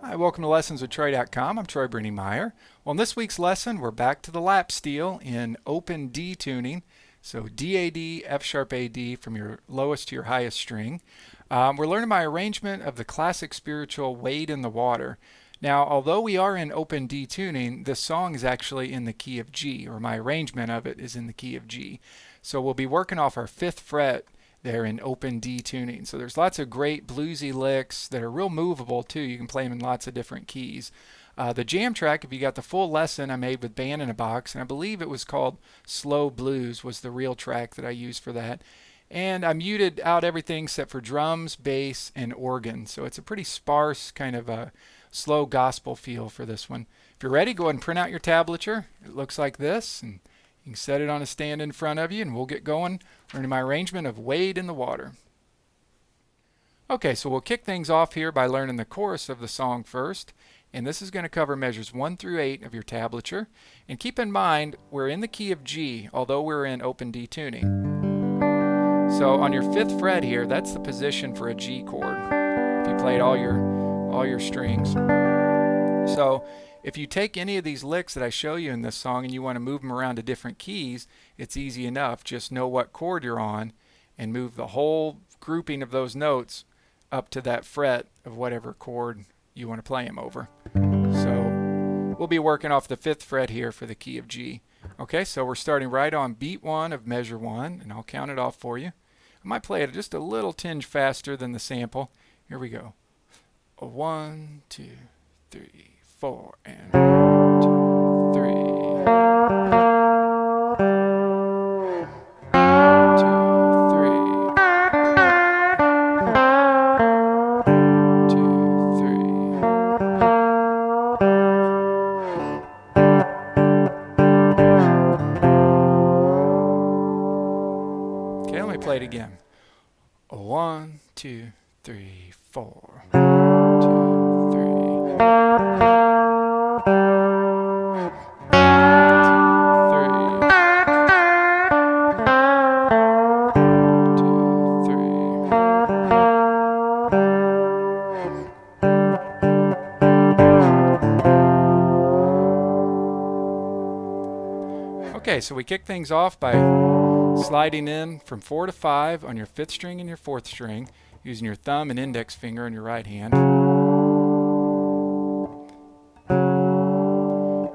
Hi, welcome to lessonswithtroy.com. I'm Troy Brenningmeyer. Well, in this week's lesson, we're back to the lap steel in open D tuning. So D-A-D, F-sharp A-D from your lowest to your highest string. We're learning my arrangement of the classic spiritual Wade in the Water. Now, although we are in open D tuning, this song is actually in the key of G, or my arrangement of it is in the key of G. So we'll be working off our 5th fret there in open D tuning. So there's lots of great bluesy licks that are real movable too. You can play them in lots of different keys. The jam track, if you got the full lesson, I made with Band in a Box, and I believe it was called Slow Blues was the real track that I used for that. And I muted out everything except for drums, bass, and organ. So it's a pretty sparse kind of a slow gospel feel for this one. If you're ready, go ahead and print out your tablature. It looks like this, and you can set it on a stand in front of you, and we'll get going learning my arrangement of Wade in the Water. Okay, so we'll kick things off here by learning the chorus of the song first, and this is going to cover measures 1 through 8 of your tablature. And keep in mind, we're in the key of G, although we're in open D tuning. So on your 5th fret here, that's the position for a G chord, if you played all your strings. So if you take any of these licks that I show you in this song and you want to move them around to different keys, it's easy enough. Just know what chord you're on and move the whole grouping of those notes up to that fret of whatever chord you want to play them over. So we'll be working off the 5th fret here for the key of G. Okay, so we're starting right on beat 1 of measure 1, and I'll count it off for you. I might play it just a little tinge faster than the sample. Here we go. 1, 2, 3, 4, and 1, 2, 3. 1, 2, 3. 2, 3. Okay, let me play it again. 1, 2, 3, 4. 2, 3. Okay, so we kick things off by sliding in from 4 to 5 on your 5th string and your 4th string, using your thumb and index finger in your right hand.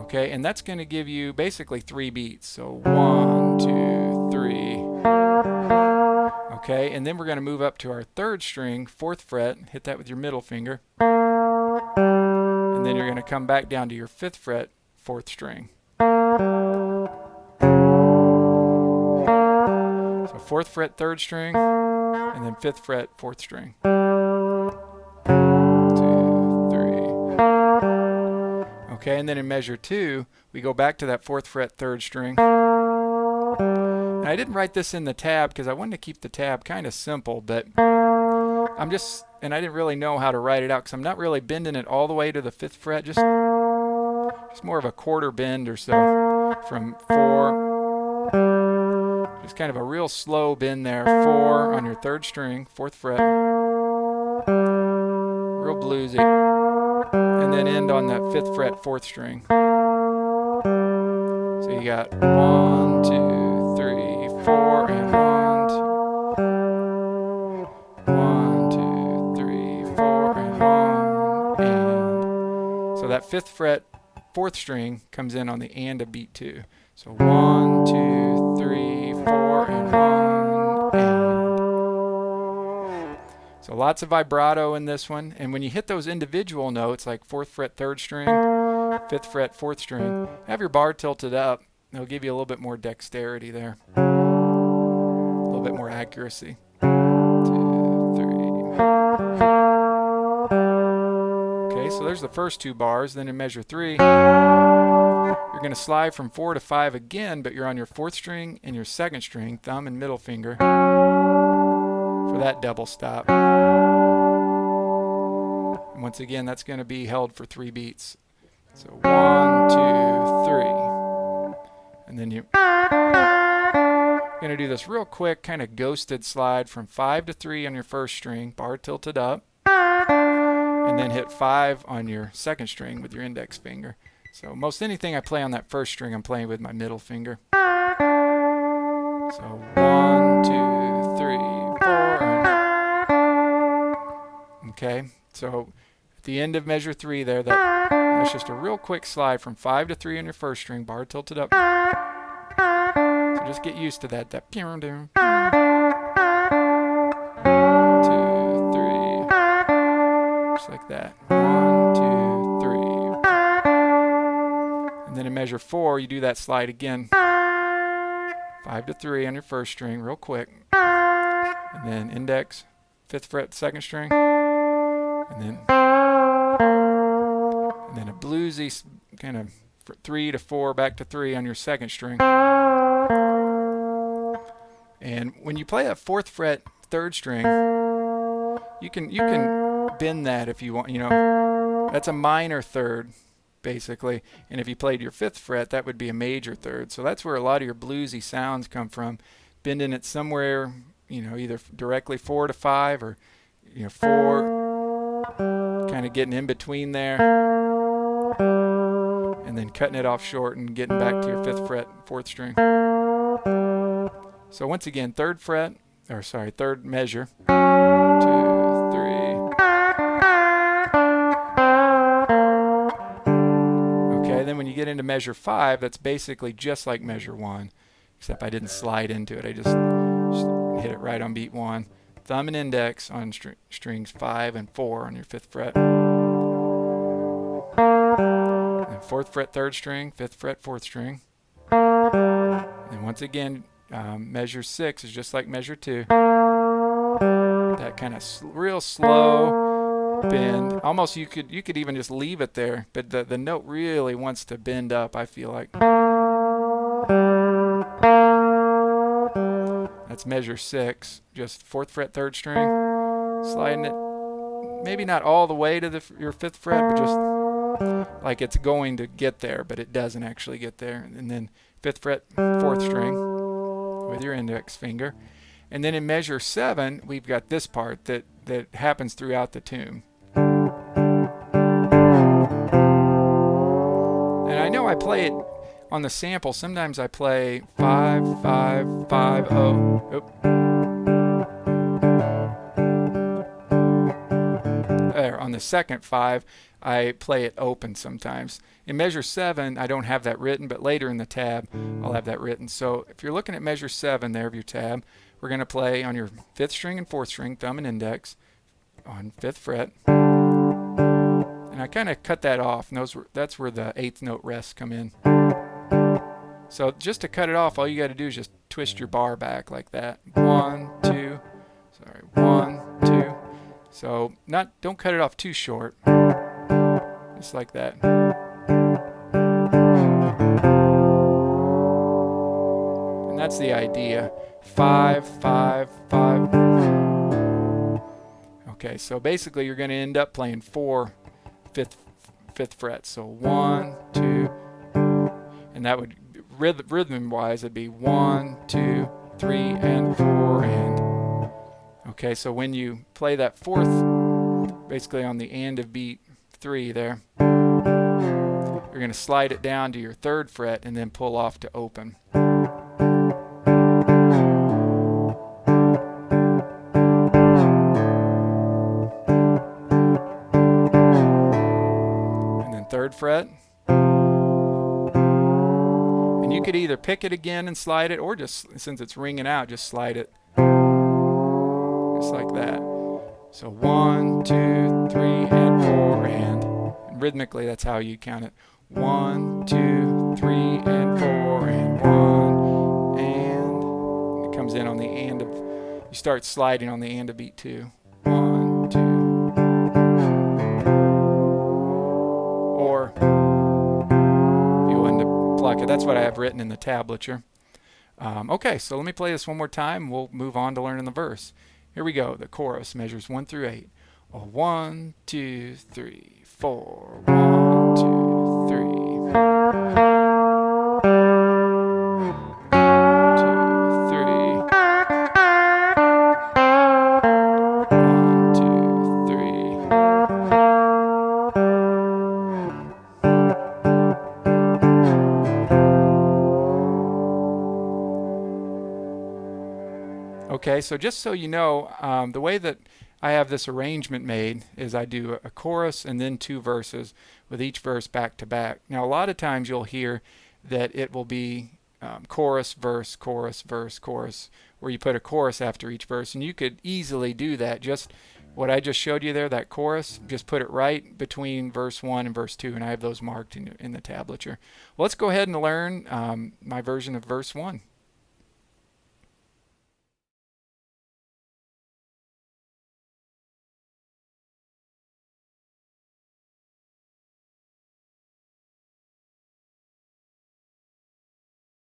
Okay, and that's going to give you basically 3 beats. So 1, 2, 3. Okay, and then we're going to move up to our 3rd string, 4th fret, hit that with your middle finger. And then you're going to come back down to your 5th fret, 4th string. So 4th fret, 3rd string, and then 5th fret, 4th string. 2, 3. Okay, and then in measure 2, we go back to that 4th fret, 3rd string. And I didn't write this in the tab because I wanted to keep the tab kind of simple, but I didn't really know how to write it out because I'm not really bending it all the way to the 5th fret, just more of a quarter bend or so from 4. Just kind of a real slow bend there. 4 on your 3rd string, 4th fret. Real bluesy. And then end on that 5th fret, 4th string. So you got 1, 2, 3, 4, and 1, 2, 3, 4, and 1, and. So that 5th fret, 4th string comes in on the and of beat 2. So 1, 2, 3, 4, and 1, and. So lots of vibrato in this one. And when you hit those individual notes, like 4th fret, 3rd string, 5th fret, 4th string, have your bar tilted up. It'll give you a little bit more dexterity there. A little bit more accuracy. 2, 3. Okay, so there's the first 2 bars. Then in measure 3, you're going to slide from 4 to 5 again, but you're on your 4th string and your 2nd string, thumb and middle finger, for that double stop. And once again, that's going to be held for 3 beats. So 1, 2, 3. And then you're going to do this real quick kind of ghosted slide from 5 to 3 on your 1st string, bar tilted up. and then hit 5 on your second string with your index finger. So most anything I play on that first string, I'm playing with my middle finger. So 1, 2, 3, 4. Okay, so at the end of measure 3 there, that's just a real quick slide from 5 to 3 on your first string, bar tilted up. So just get used to that. 2, 3, just like that. 1, 2, 3. And then in measure 4, you do that slide again. 5 to 3 on your first string, real quick. And then index, 5th fret, second string. And then a bluesy kind of 3 to 4, back to 3 on your second string. And when you play that 4th fret, 3rd string, you can bend that if you want. You know, that's a minor 3rd, basically. And if you played your 5th fret, that would be a major 3rd. So that's where a lot of your bluesy sounds come from. Bending it somewhere, you know, either directly 4 to 5 or, you know, 4, kind of getting in between there, and then cutting it off short and getting back to your 5th fret, 4th string. So once again, 3rd fret, or sorry, 3rd measure. 2, 3. Okay, then when you get into measure 5, that's basically just like measure 1, except I didn't slide into it. I just hit it right on beat 1. Thumb and index on strings 5 and 4 on your 5th fret. And 4th fret, 3rd string, 5th fret, 4th string. And once again, measure 6 is just like measure 2. That kind of real slow bend. Almost you could even just leave it there, but the note really wants to bend up, I feel like. That's measure 6, just 4th fret, 3rd string, sliding it maybe not all the way to your 5th fret, but just like it's going to get there, but it doesn't actually get there. And then 5th fret, 4th string with your index finger. And then in measure 7, we've got this part that happens throughout the tune. And I know I play it on the sample. Sometimes I play 5, 5, 5, 0. Oop. There, on the second 5, I play it open sometimes. In measure 7, I don't have that written, but later in the tab, I'll have that written. So if you're looking at measure 7 there of your tab, we're going to play on your 5th string and 4th string, thumb and index, on 5th fret. And I kind of cut that off, and that's where the 8th note rests come in. So just to cut it off, all you got to do is just twist your bar back like that. 1, 2, sorry, 1, 2. So don't cut it off too short, just like that. And that's the idea. 5, 5, 5. Okay, so basically you're going to end up playing 4 fifth frets. So 1, 2, and that would rhythm-wise it'd be 1, 2, 3, and 4, and okay. So when you play that 4th, basically on the end of beat 3 there, you're going to slide it down to your 3rd fret and then pull off to open. And then 3rd fret. And you could either pick it again and slide it, or just, since it's ringing out, just slide it just like that. So 1, 2, 3, and 4, and rhythmically that's how you count it. 1, 2, 3, and 4, and 1, and it comes in on the and of, you start sliding on the and of beat 2. 1, 2, or you end up pluck it. That's what I have written in the tablature. Okay, so let me play this one more time. We'll move on to learning the verse. Here we go. The chorus measures 1 through 8. 1, 2, 3, 4. 1, 2, 3. 1, 2, 3. Okay, so just so you know, the way that I have this arrangement made is I do a chorus and then 2 verses with each verse back to back. Now a lot of times you'll hear that it will be chorus, verse, chorus, verse, chorus, where you put a chorus after each verse, and you could easily do that. Just what I just showed you there, that chorus, just put it right between verse 1 and verse 2, and I have those marked in the tablature. Well, let's go ahead and learn my version of verse 1.